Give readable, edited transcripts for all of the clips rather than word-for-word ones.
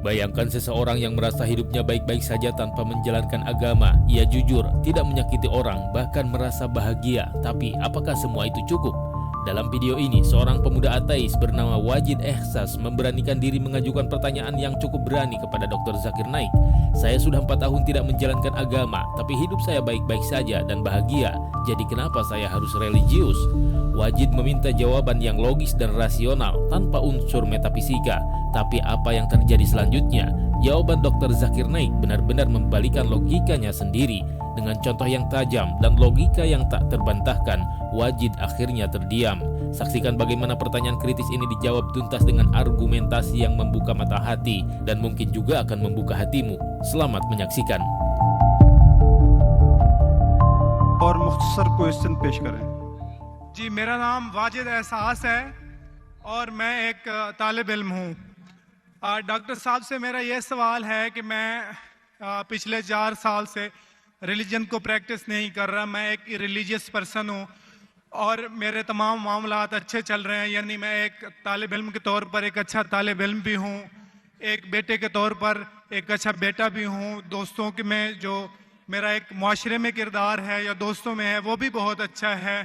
Bayangkan seseorang yang merasa hidupnya baik-baik saja tanpa menjalankan agama. Ia jujur, tidak menyakiti orang, bahkan merasa bahagia. Tapi apakah semua itu cukup? Dalam video ini, seorang pemuda ateis bernama Wajid Ehsas memberanikan diri mengajukan pertanyaan yang cukup berani kepada Dr. Zakir Naik. Saya sudah 4 tahun tidak menjalankan agama, tapi hidup saya baik-baik saja dan bahagia. Jadi kenapa saya harus religius? Wajid meminta jawaban yang logis dan rasional tanpa unsur metafisika. Tapi apa yang terjadi selanjutnya? Jawaban Dr. Zakir Naik benar-benar membalikan logikanya sendiri. Dengan contoh yang tajam dan logika yang tak terbantahkan, Wajid akhirnya terdiam. Saksikan bagaimana pertanyaan kritis ini dijawab tuntas dengan argumentasi yang membuka mata hati dan mungkin juga akan membuka hatimu. Selamat menyaksikan. और मुख्तसर question पेश करें। जी, मेरा नाम वाजिद एहसास है और मैं एक तालिब इल्म हूँ। डॉक्टर साहब से मेरा ये सवाल है कि मैं पिछले 4 साल से रिलीजन को प्रैक्टिस नहीं कर रहा। मैं एक रिलीजियस पर्सन हूँ और मेरे तमाम मामलात अच्छे चल रहे हैं। यानी मैं एक तालिब इल्म के तौर पर एक अच्छा तालिब इल्म भी हूँ, एक बेटे के तौर पर एक अच्छा बेटा भी हूँ। दोस्तों के में जो मेरा एक मुआशरे में किरदार है या दोस्तों में है वो भी बहुत अच्छा है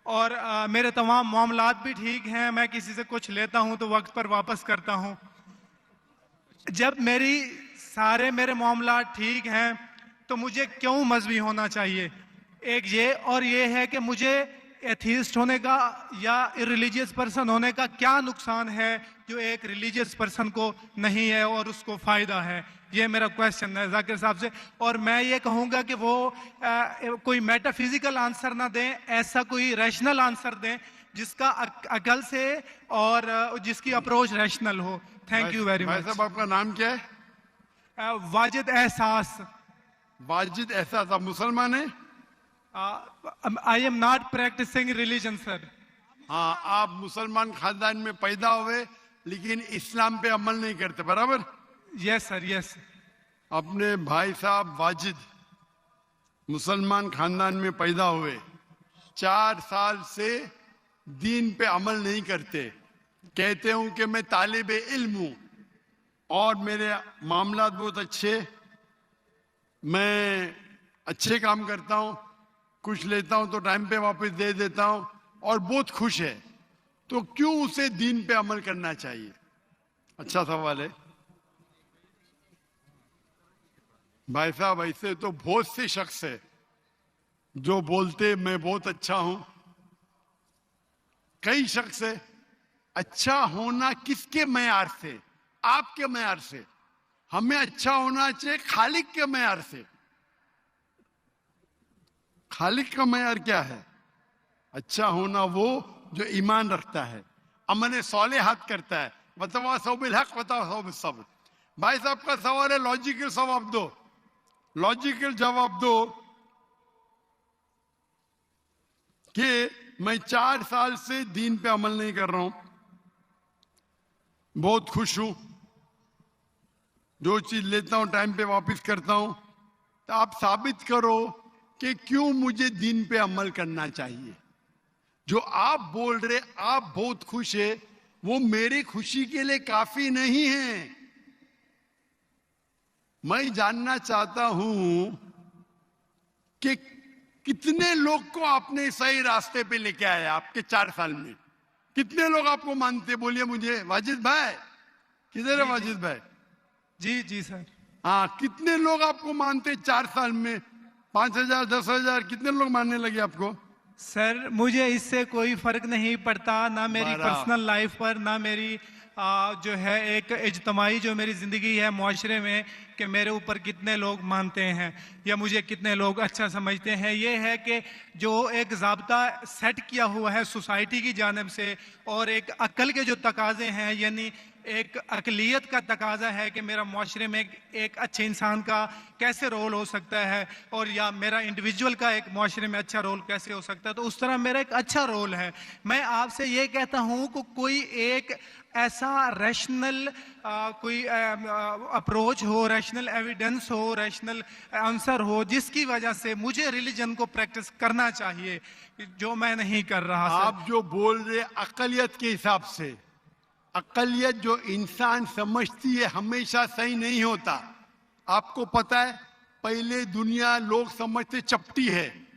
और मेरे तमाम मामलात भी ठीक हैं। मैं किसी से कुछ लेता हूँ तो वक्त पर वापस करता हूँ। जब मेरे मामलात ठीक हैं तो मुझे क्यों मजहबी होना चाहिए? एक ये और ये है कि मुझे एथीस्ट होने का या इरिलीजियस पर्सन होने का क्या नुकसान है जो एक रिलीजियस पर्सन को नहीं है और उसको फायदा है? ये मेरा क्वेश्चन है जाकिर साहब से। और मैं ये कहूँगा कि वो कोई मेटाफिजिकल आंसर ना दें, ऐसा कोई रैशनल आंसर दें जिसका अकल से और जिसकी अप्रोच रैशनल हो। Thank you very much. साहब, आपका नाम क्या है? वाजिद एहसास। वाजिद एहसास, आप मुसलमान हैं? I am not practising religion sir. हाँ, आप मुसलमान खानदान में पैदा हुए लेकिन इस्लाम पे अमल नहीं करते, बराबर? Yes sir, yes. अपने भाई साहब वाजिद मुसलमान खानदान में पैदा हुए, 4 साल से दीन पे अमल नहीं करते। कहते हूं कि मैं तालिबे इल्म हूं और मेरे मामलात बहुत अच्छे, मैं अच्छे काम करता हूं, कुछ लेता हूं तो टाइम पे वापस दे देता हूं और बहुत खुश है। तो क्यों उसे दीन पे अमल करना चाहिए? अच्छा सवाल है भाई साहब। ऐसे तो बहुत से शख्स है जो बोलते मैं बहुत अच्छा हूं। कई शख्स है। अच्छा होना किसके मयार से? आपके मयार से। हमें अच्छा होना चाहिए खालिक के मयार से। खालिक का मयार क्या है? अच्छा होना वो जो ईमान रखता है, अमल सौलेहात करता है। वतवासौ बिल हक वतवासौ बिस सब्र। भाई साहब का सवाल है, लॉजिकल जवाब दो, लॉजिकल जवाब दो कि मैं 4 साल से दीन पे अमल नहीं कर रहा हूं, बहुत खुश हूं, जो चीज लेता हूं टाइम पे वापस करता हूं। तो आप साबित करो कि क्यों मुझे दीन पे अमल करना चाहिए। जो आप बोल रहे आप बहुत खुश है, वो मेरी खुशी के लिए काफी नहीं है। मैं जानना चाहता हूं कि कितने लोग को आपने सही रास्ते पे लेके आए आपके 4 साल में। कितने लोग आपको मानते? बोलिए मुझे। वाजिद भाई किधर है? वाजिद भाई जी जी सर। हाँ, कितने लोग आपको मानते 4 साल में? 5,000 10,000 कितने लोग मानने लगे आपको? सर मुझे इससे कोई फर्क नहीं पड़ता, ना मेरी पर्सनल लाइफ पर, ना मेरी जो है एक इज्तमाही जो मेरी ज़िंदगी है मुआशरे में, कि मेरे ऊपर कितने लोग मानते हैं या मुझे कितने लोग अच्छा समझते हैं। ये है कि जो एक ज़ाब्ता सेट किया हुआ है सोसाइटी की जानिब से और एक अक्ल के जो तकाजे हैं, यानी एक अकलियत का तकाजा है कि मेरा मुआशरे में एक अच्छे इंसान का कैसे रोल हो सकता है और या मेरा इंडिविजुअल का एक मुआशरे में अच्छा रोल कैसे हो सकता है, तो उस तरह मेरा एक अच्छा रोल है। मैं आपसे ये कहता हूँ कि कोई एक ऐसा रैशनल कोई अप्रोच हो, रैशनल एविडेंस हो, रैशनल आंसर हो जिसकी वजह से मुझे रिलीजन को प्रैक्टिस करना चाहिए, जो मैं नहीं कर रहा। आप जो बोल रहे अकलियत के हिसाब से, अकलियत जो इंसान समझती है हमेशा सही नहीं होता। आपको पता है, पहले दुनिया लोग समझते चपटी है।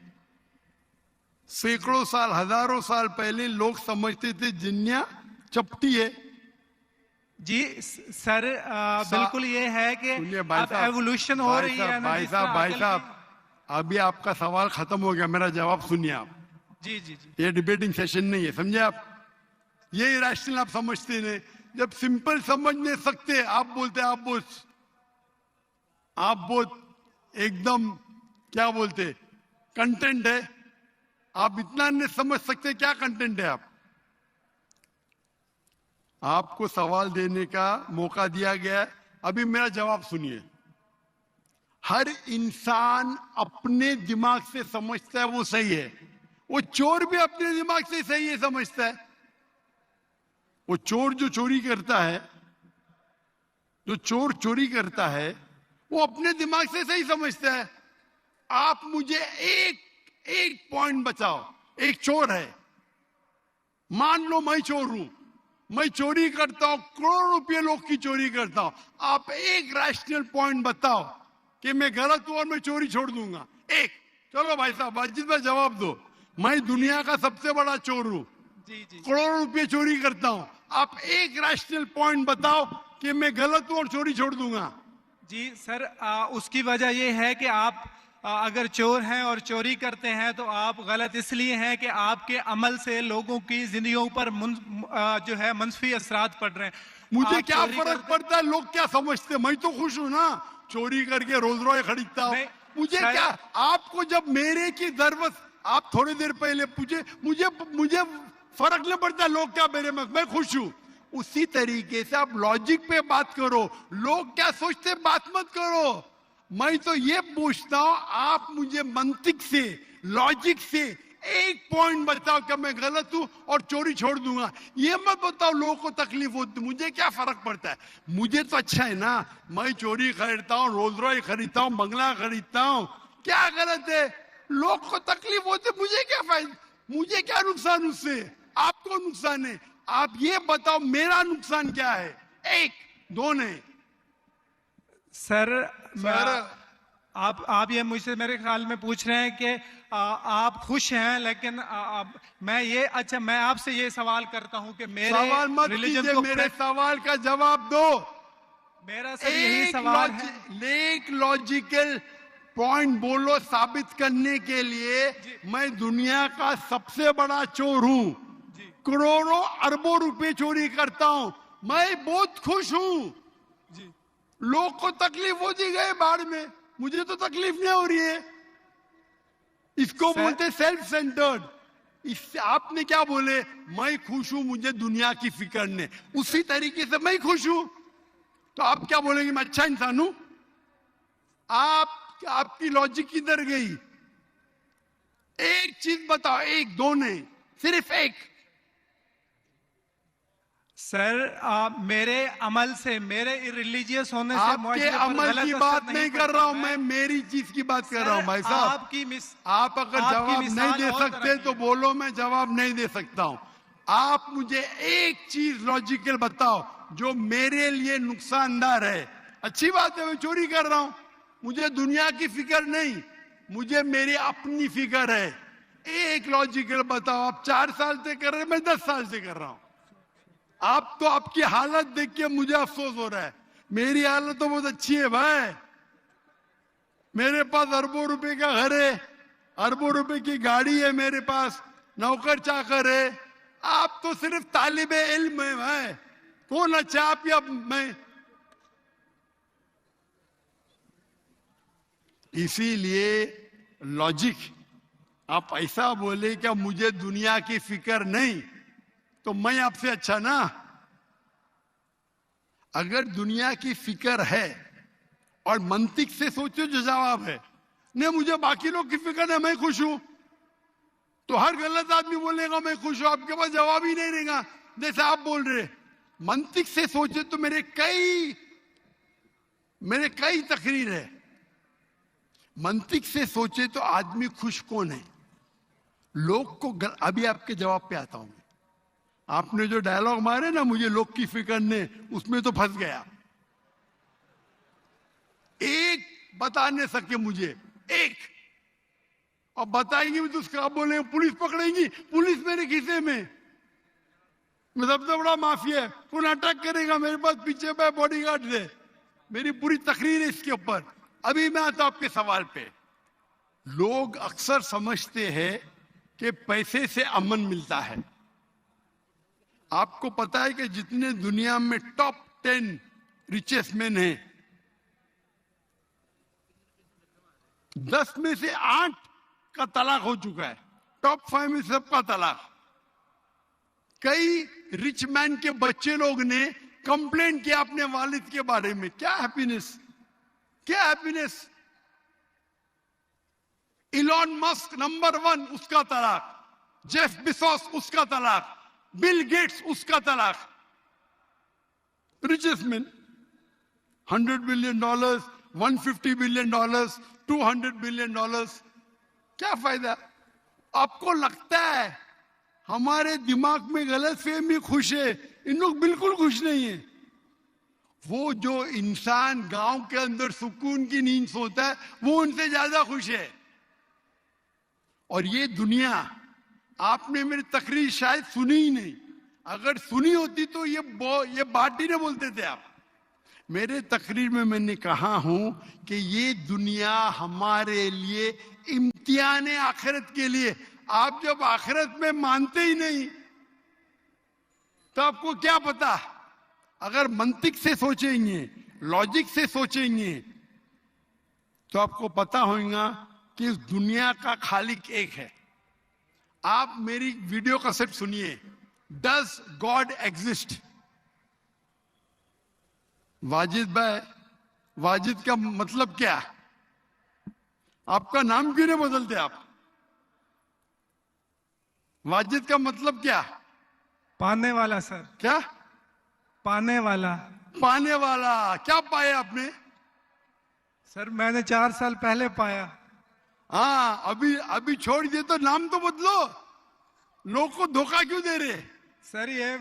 सैकड़ों साल, हजारों साल पहले लोग समझते थे दुनिया चपटी है। जी सर, बिल्कुल ये है कि सुनिए भाई अब साहब, एवोल्यूशन हो रही है ना, जिस तरह भाई अकल साहब, अभी आपका सवाल खत्म हो गया, मेरा जवाब सुनिए आप। जी जी जी ये डिबेटिंग सेशन नहीं है, समझे आप? ये इरेशनल आप समझते नहीं। जब सिंपल समझ नहीं सकते, आप बोलते आप बहुत एकदम क्या बोलते कंटेंट है। आप इतना नहीं समझ सकते क्या कंटेंट है। आपको सवाल देने का मौका दिया गया है, अभी मेरा जवाब सुनिए। हर इंसान अपने दिमाग से समझता है वो सही है। वो चोर भी अपने दिमाग से सही है समझता है। वो चोर जो चोरी करता है, जो चोर चोरी करता है, वो अपने दिमाग से सही समझता है। आप मुझे एक पॉइंट बताओ। एक चोर है, मान लो मैं चोर हूं, मैं चोरी करता हूं, करोड़ों रुपए लोग की चोरी करता हूं। आप एक रैशनल पॉइंट बताओ कि मैं गलत हूं और मैं चोरी छोड़ दूंगा। एक, चलो भाई साहब वाजिद भाई जवाब दो। मैं दुनिया का सबसे बड़ा चोर हूं, जी जी करोड़ों रुपए चोरी करता हूं। आप एक रैशनल पॉइंट बताओ कि मैं गलत हूं और चोरी छोड़ दूंगा। जी सर, उसकी वजह यह है कि आप अगर चोर हैं और चोरी करते हैं तो आप गलत इसलिए हैं कि आपके अमल से लोगों की जिंदगियों पर जो है मनफी असरात पड़ रहे हैं। मुझे आप क्या चोरी फर्क करते- पड़ता है लोग क्या समझते हैं? मैं तो खुश हूं ना, चोरी करके रोज रॉय खरीदता हूं। नहीं, मुझे शायद- क्या, आपको जब मेरे की जरूरत, आप थोड़ी देर पहले पूछे, मुझे फर्क नहीं पड़ता लोग क्या मेरे में, मैं खुश हूं। उसी तरीके से आप लॉजिक पे बात करो, लोग क्या सोचते बात मत करो। मैं तो ये पूछता हूं, आप मुझे मंतिक से, लॉजिक से एक पॉइंट बताओ कि मैं गलत हूं और चोरी छोड़ दूंगा। ये मत बताओ लोगों को तकलीफ होती, मुझे क्या फर्क पड़ता है। मुझे तो अच्छा है ना, मैं चोरी खरीदता हूं, रोज रॉय खरीदता हूं, बंगला खरीदता हूं, क्या गलत है? लोग को तकलीफ होती, मुझे क्या फायदा, मुझे क्या नुकसान उससे? आपको नुकसान है। आप ये बताओ मेरा नुकसान क्या है? एक, दो नहीं। सर, सर, आप ये मुझसे मेरे ख्याल में पूछ रहे हैं कि आप खुश हैं, लेकिन मैं आपसे ये सवाल करता हूं कि मेरे सवाल मत रिलीजन कीजिए, को मेरे सवाल का जवाब दो। मेरा सर यही सवाल है। एक लॉजिकल पॉइंट बोलो साबित करने के लिए। मैं दुनिया का सबसे बड़ा चोर हूं, करोड़ों अरबों रुपए चोरी करता हूं, मैं बहुत खुश हूं। जी लोग को तकलीफ होती गए बाढ़ में, मुझे तो तकलीफ नहीं हो रही है। इसको बोलते सेल्फ सेंटर्ड। इससे आपने क्या बोले, मैं खुश हूं, मुझे दुनिया की फिक्र नहीं। उसी तरीके से मैं खुश हूं, तो आप क्या बोलेंगे मैं अच्छा इंसान हूं? आपकी लॉजिक किधर गई? एक चीज बताओ, एक, दो नहीं, सिर्फ एक। सर, मेरे अमल से, मेरे रिलीजियस होने से आपके मुआशरे पर अमल गलत की असर बात नहीं कर रहा हूं पड़ता है। मैं, मेरी चीज की बात कर सर, रहा हूं भाई साहब। आप अगर आपकी जवाब नहीं मिसाल दे और सकते तरह की तो है। बोलो, मैं जवाब नहीं दे सकता हूं। आप मुझे एक चीज लॉजिकल बताओ जो मेरे लिए नुकसानदार है। अच्छी बात है, मैं चोरी कर रहा हूं, मुझे दुनिया की फिक्र नहीं, मुझे मेरी अपनी फिक्र है। एक लॉजिकल बताओ। आप 4 साल से कर रहे हैं, मैं 10 साल से कर रहा हूं। आप तो, आपकी हालत देख के मुझे अफसोस हो रहा है। मेरी हालत तो बहुत अच्छी है भाई, मेरे पास अरबों रुपए का घर है, अरबों रुपए की गाड़ी है मेरे पास, नौकर चाकर है। आप तो सिर्फ तालिबे इल्म है भाई, कौन अच्छा आप या मैं? इसीलिए लॉजिक, आप ऐसा बोले क्या मुझे दुनिया की फिक्र नहीं, तो मैं आपसे अच्छा ना? अगर दुनिया की फिक्र है और मंतिक से सोचो जो जवाब है, नहीं मुझे बाकी लोग की फिक्र है, मैं खुश हूं, तो हर गलत आदमी बोलेगा मैं खुश हूं, आपके पास जवाब ही नहीं रहेगा जैसे आप बोल रहे। मंतिक से सोचे तो मेरे कई तकरीर है। मंतिक से सोचे तो आदमी खुश कौन है? लोग को अभी आपके जवाब पे आता हूं मैं। आपने जो डायलॉग मारे ना, मुझे लोग की फिक्र ने, उसमें तो फंस गया। एक बता नहीं सके मुझे, एक। अब बताएंगे भी तो उसका बोले पुलिस पकड़ेगी, पुलिस मेरे खीसे में, मैं सबसे बड़ा माफिया है, कौन अटैक करेगा मेरे पास, पीछे मैं बॉडीगार्ड है। मेरी पूरी तकरीर है इसके ऊपर। अभी मैं आता हूं आपके सवाल पे। लोग अक्सर समझते हैं कि पैसे से अमन मिलता है। आपको पता है कि जितने दुनिया में टॉप 10 रिचेस्ट मैन हैं, 10 में से 8 का तलाक हो चुका है। टॉप 5 में सबका तलाक। कई रिच मैन के बच्चे लोग ने कंप्लेंट किया अपने वालिद के बारे में। क्या हैप्पीनेस, क्या हैप्पीनेस। इलॉन मस्क नंबर 1, उसका तलाक। जेफ बिजोस, उसका तलाक। बिल गेट्स, उसका तलाक। Richest man, $100 billion, $150 billion, $200 billion. क्या फायदा। आपको लगता है हमारे दिमाग में गलत फहमी खुश है, इन लोग बिल्कुल खुश नहीं है। वो जो इंसान गांव के अंदर सुकून की नींद सोता है, वो उनसे ज्यादा खुश है। और ये दुनिया, आपने मेरी तकरीर शायद सुनी ही नहीं। अगर सुनी होती तो ये बात ही नहीं बोलते थे आप। मेरे तकरीर में मैंने कहा हूं कि ये दुनिया हमारे लिए इम्तिहान है आखिरत के लिए। आप जब आखिरत में मानते ही नहीं तो आपको क्या पता। अगर मंतिक से सोचेंगे, लॉजिक से सोचेंगे, तो आपको पता होगा कि इस दुनिया का खालिक एक है। आप मेरी वीडियो कैसेट सुनिए, डज गॉड एग्जिस्ट। वाजिद भाई, वाजिद का मतलब क्या? आपका नाम क्यों नहीं बदलते आप? वाजिद का मतलब क्या? पाने वाला सर। क्या? पाने वाला। पाने वाला। क्या पाया आपने? सर मैंने 4 साल पहले पाया। हाँ, अभी छोड़ दिए तो नाम तो बदलो। लोग को धोखा क्यों दे रहे? सर ये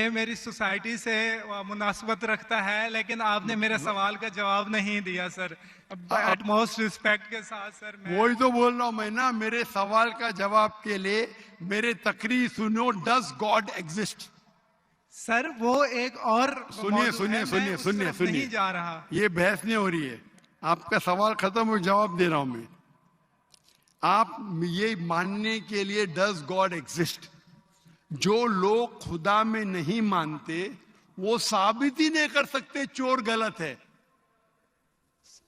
मेरी सोसाइटी से मुनासबत रखता है, लेकिन आपने मेरे सवाल का जवाब नहीं दिया सर। एटमोस्ट रिस्पेक्ट के साथ सर, मैं वही तो बोल रहा हूं मैं ना। मेरे सवाल का जवाब के लिए मेरे तकरीर सुनो, डज गॉड एग्जिस्ट। सर वो एक और सुनिए सुनिए सुनिए सुनिए सुनिए, नहीं जा रहा। ये बहस नहीं हो रही है। आपका सवाल खत्म हो, जवाब दे रहा हूं मैं। आप ये मानने के लिए डज गॉड एग्जिस्ट, जो लोग खुदा में नहीं मानते वो साबित ही नहीं कर सकते चोर गलत है।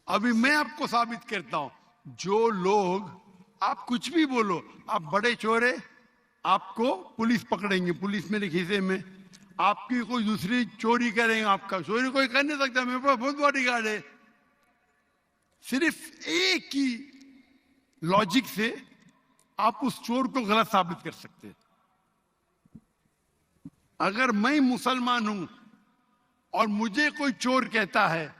अभी मैं आपको साबित करता हूं। जो लोग, आप कुछ भी बोलो, आप बड़े चोर है, आपको पुलिस पकड़ेंगे, पुलिस मेरे खीसे में। आपकी कोई दूसरी चोरी करेंगे, आपका चोरी कोई कर नहीं सकता, मेरे पास बहुत बॉडीगार्ड है। सिर्फ एक ही लॉजिक से आप उस चोर को गलत साबित कर सकते हैं। अगर मैं मुसलमान हूं और मुझे कोई चोर कहता है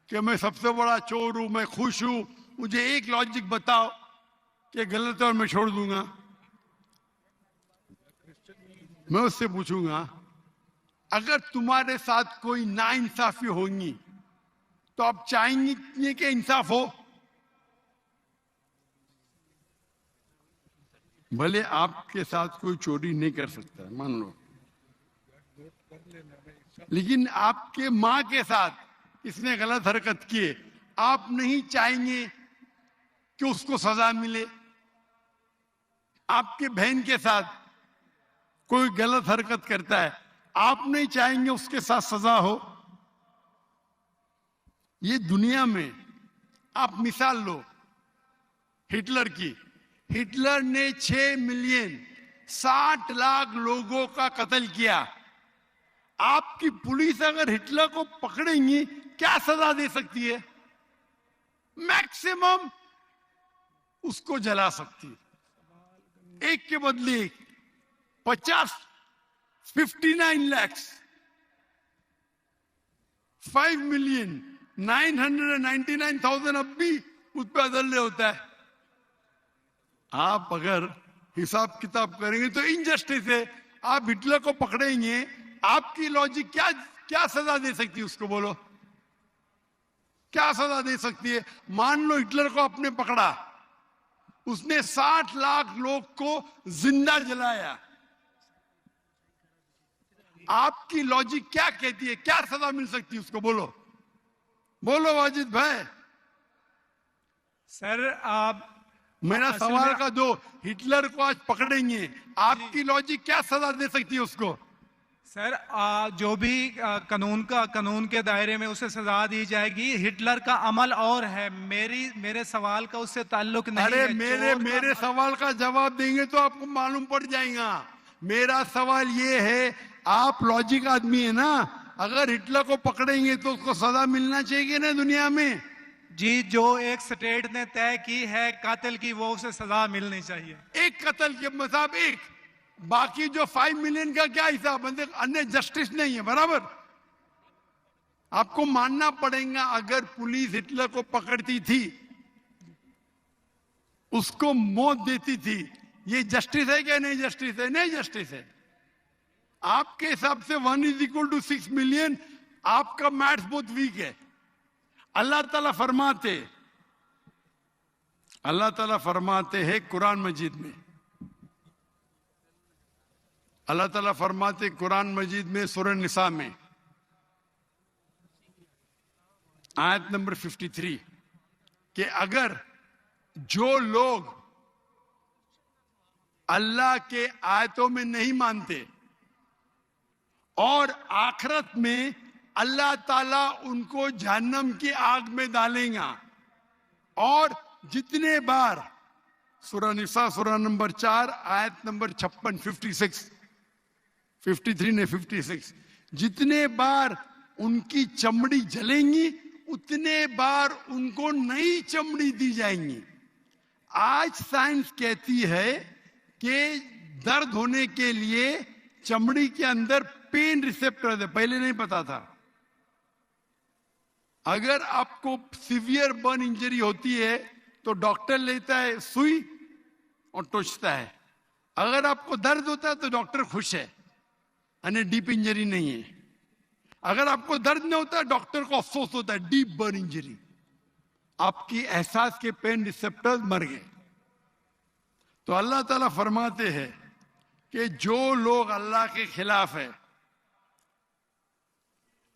कि मैं सबसे बड़ा चोर हूं, मैं खुश हूं, मुझे एक लॉजिक बताओ कि गलत है और मैं छोड़ दूंगा। मैं उससे पूछूंगा, अगर तुम्हारे साथ कोई नाइंसाफी होगी तो आप चाहेंगे कि इंसाफ हो? भले आपके साथ कोई चोरी नहीं कर सकता, मान लो, लेकिन आपके मां के साथ इसने गलत हरकत की है, आप नहीं चाहेंगे कि उसको सजा मिले? आपके बहन के साथ कोई गलत हरकत करता है, आप नहीं चाहेंगे उसके साथ सजा हो? ये दुनिया में आप मिसाल लो हिटलर की। हिटलर ने 6 मिलियन 60 लाख लोगों का कत्ल किया। आपकी पुलिस अगर हिटलर को पकड़ेंगी, क्या सजा दे सकती है? मैक्सिमम उसको जला सकती है। एक के बदले 59 लाख 5,999,000 अब भी उस पर अदल्य होता है। आप अगर हिसाब किताब करेंगे तो इनजस्टिस है। आप हिटलर को पकड़ेंगे, आपकी लॉजिक क्या क्या सजा दे सकती है उसको, बोलो क्या सजा दे सकती है? मान लो हिटलर को आपने पकड़ा, उसने 60 लाख लोग को जिंदा जलाया, आपकी लॉजिक क्या कहती है, क्या सजा मिल सकती है उसको, बोलो बोलो वाजिद भाई। सर आप मेरा असल सवाल में- का दो, हिटलर को आज पकड़ेंगे, आपकी लॉजिक क्या सजा दे सकती है उसको? सर जो भी कानून के दायरे में उसे सजा दी जाएगी। हिटलर का अमल और है, मेरे सवाल का उससे ताल्लुक नहीं अरे है। मेरे सवाल का जवाब देंगे तो आपको मालूम पड़ जाएगा। मेरा सवाल ये है, आप लॉजिक आदमी है ना, अगर हिटलर को पकड़ेंगे तो उसको सजा मिलना चाहिए ना दुनिया में? जी, जो एक स्टेट ने तय की है कातिल की, वो उसे सजा मिलनी चाहिए। एक कत्ल के मतलब एक, बाकी जो 5 मिलियन का क्या हिसाब, मतलब अन्य जस्टिस नहीं है, बराबर? आपको मानना पड़ेगा, अगर पुलिस हिटलर को पकड़ती थी, उसको मौत देती थी, ये जस्टिस है क्या? नहीं जस्टिस है, नहीं जस्टिस है। आपके हिसाब से 1 = 6 मिलियन, आपका मैथ्स बहुत वीक है। अल्लाह ताला फरमाते हैं कुरान मजीद में, अल्लाह ताला फरमाते कुरान मजीद में सूरह निसा में आयत नंबर 53 कि अगर जो लोग अल्लाह के आयतों में नहीं मानते और आखिरत में अल्लाह ताला उनको जहन्नम की आग में डालेगा, और जितने बार, सूरह निसा सूरह नंबर 4 आयत नंबर 56 53 ने 56, जितने बार उनकी चमड़ी जलेंगी उतने बार उनको नई चमड़ी दी जाएंगी। आज साइंस कहती है कि दर्द होने के लिए चमड़ी के अंदर पेन रिसेप्टर है, पहले नहीं पता था। अगर आपको सीवियर बर्न इंजरी होती है तो डॉक्टर लेता है सुई और टोचता है, अगर आपको दर्द होता है तो डॉक्टर खुश है, यानी डीप इंजरी नहीं है। अगर आपको दर्द नहीं होता है डॉक्टर को अफसोस होता है, डीप बर्न इंजरी, आपकी एहसास के पेन रिसेप्टर्स मर गए। तो अल्लाह ताला फरमाते हैं कि जो लोग अल्लाह के खिलाफ है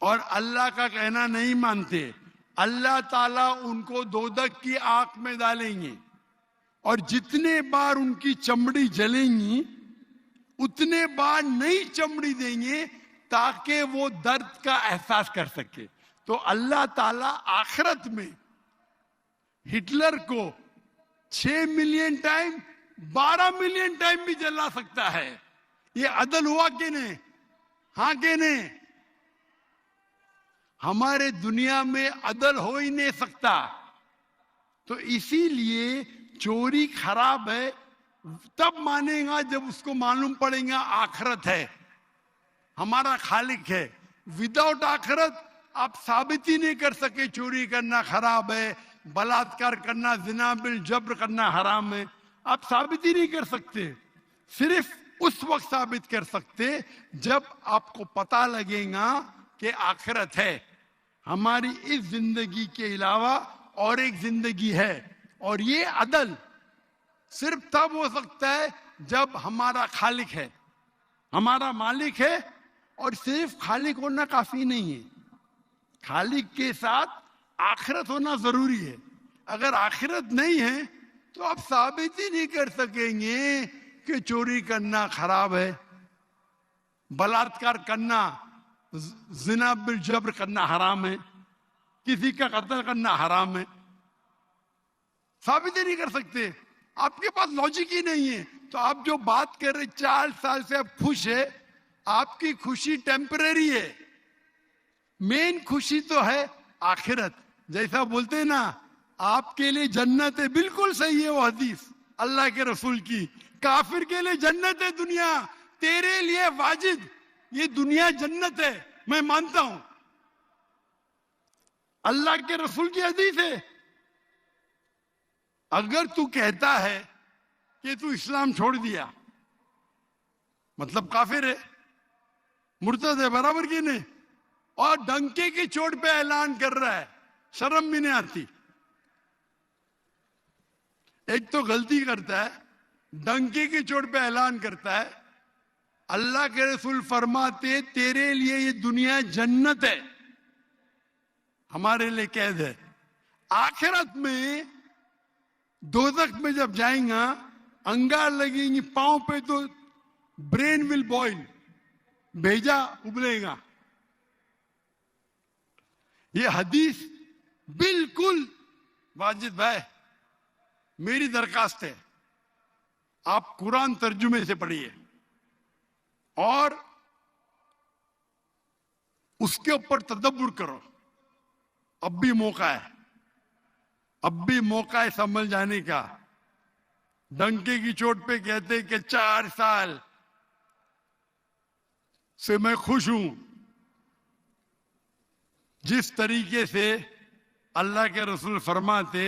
और अल्लाह का कहना नहीं मानते, अल्लाह ताला उनको दोजख की आग में डालेंगे, और जितने बार उनकी चमड़ी जलेंगी उतने बार नई चमड़ी देंगे ताकि वो दर्द का एहसास कर सके। तो अल्लाह ताला आखिरत में हिटलर को 6 मिलियन टाइम 12 मिलियन टाइम भी जला सकता है। ये अदल हुआ कि नहीं? हाँ कि नहीं? हमारे दुनिया में अदल हो ही नहीं सकता। तो इसीलिए चोरी खराब है तब मानेगा जब उसको मालूम पड़ेगा आखिरत है, हमारा खालिक है। विदाउट आखिरत आप साबित ही नहीं कर सके चोरी करना खराब है, बलात्कार करना, जिना बिल जब्र करना हराम है, आप साबित ही नहीं कर सकते। सिर्फ उस वक्त साबित कर सकते जब आपको पता लगेगा कि आखिरत है, हमारी इस जिंदगी के अलावा और एक जिंदगी है। और ये अदल सिर्फ तब हो सकता है जब हमारा खालिक है, हमारा मालिक है। और सिर्फ खालिक होना काफी नहीं है, खालिक के साथ आखिरत होना जरूरी है। अगर आखिरत नहीं है तो आप साबित ही नहीं कर सकेंगे कि चोरी करना खराब है, बलात्कार करना, जिना बिल जब्र करना हराम है, किसी का कत्ल करना हराम है, साबित ही नहीं कर सकते। आपके पास लॉजिक ही नहीं है। तो आप जो बात कर रहे 4 साल से आप खुश है, आपकी खुशी टेम्परेरी है, मेन खुशी तो है आखिरत। जैसा बोलते हैं ना, आपके लिए जन्नत है, बिल्कुल सही है वो हदीस अल्लाह के रसूल की। काफिर के लिए जन्नत है दुनिया, तेरे लिए वाजिद ये दुनिया जन्नत है, मैं मानता हूं। अल्लाह के रसूल की हदीस है। अगर तू कहता है कि तू इस्लाम छोड़ दिया, मतलब काफिर है, मुर्तद है, बराबर की नहीं। और डंके की चोट पे ऐलान कर रहा है, शर्म भी नहीं आती। एक तो गलती करता है, डंके की चोट पे ऐलान करता है। अल्लाह के रसूल फरमाते तेरे लिए ये दुनिया जन्नत है, हमारे लिए कैद है। आखिरत में दोज़ख में जब जाएगा, अंगार लगेंगी पांव पे तो ब्रेन विल बॉइल, भेजा उबलेगा। ये हदीस बिल्कुल वाजिद भाई, मेरी दरखास्त है, आप कुरान तर्जुमे से पढ़िए और उसके ऊपर तदब्बुर करो। अब भी मौका है, अब भी मौका है समझ जाने का। डंके की चोट पे कहते कि 4 साल से मैं खुश हूं। जिस तरीके से अल्लाह के रसूल फरमाते,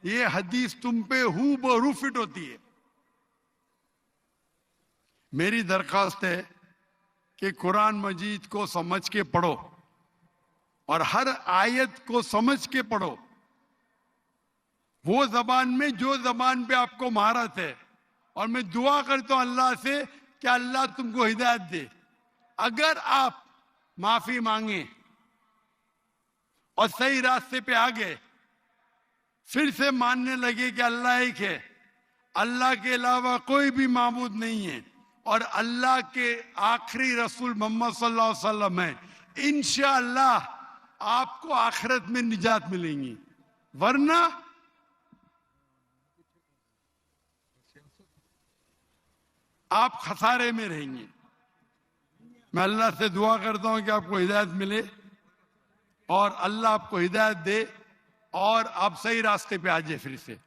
ये हदीस तुम पे हूबहू फिट होती है। मेरी दरखास्त है कि कुरान मजीद को समझ के पढ़ो और हर आयत को समझ के पढ़ो, वो जबान में जो जबान पे आपको महारत है। और मैं दुआ करता हूं अल्लाह से कि अल्लाह तुमको हिदायत दे। अगर आप माफी मांगे और सही रास्ते पे आ गए, फिर से मानने लगे कि अल्लाह एक है, अल्लाह के अलावा कोई भी माबूद नहीं है और अल्लाह के आखिरी रसूल मोहम्मद सल्लल्लाहु अलैहि वसल्लम है, इंशाअल्लाह आपको आखिरत में निजात मिलेंगी। वरना आप खसारे में रहेंगे। मैं अल्लाह से दुआ करता हूं कि आपको हिदायत मिले और अल्लाह आपको हिदायत दे और आप सही रास्ते पे आ जाए फिर से।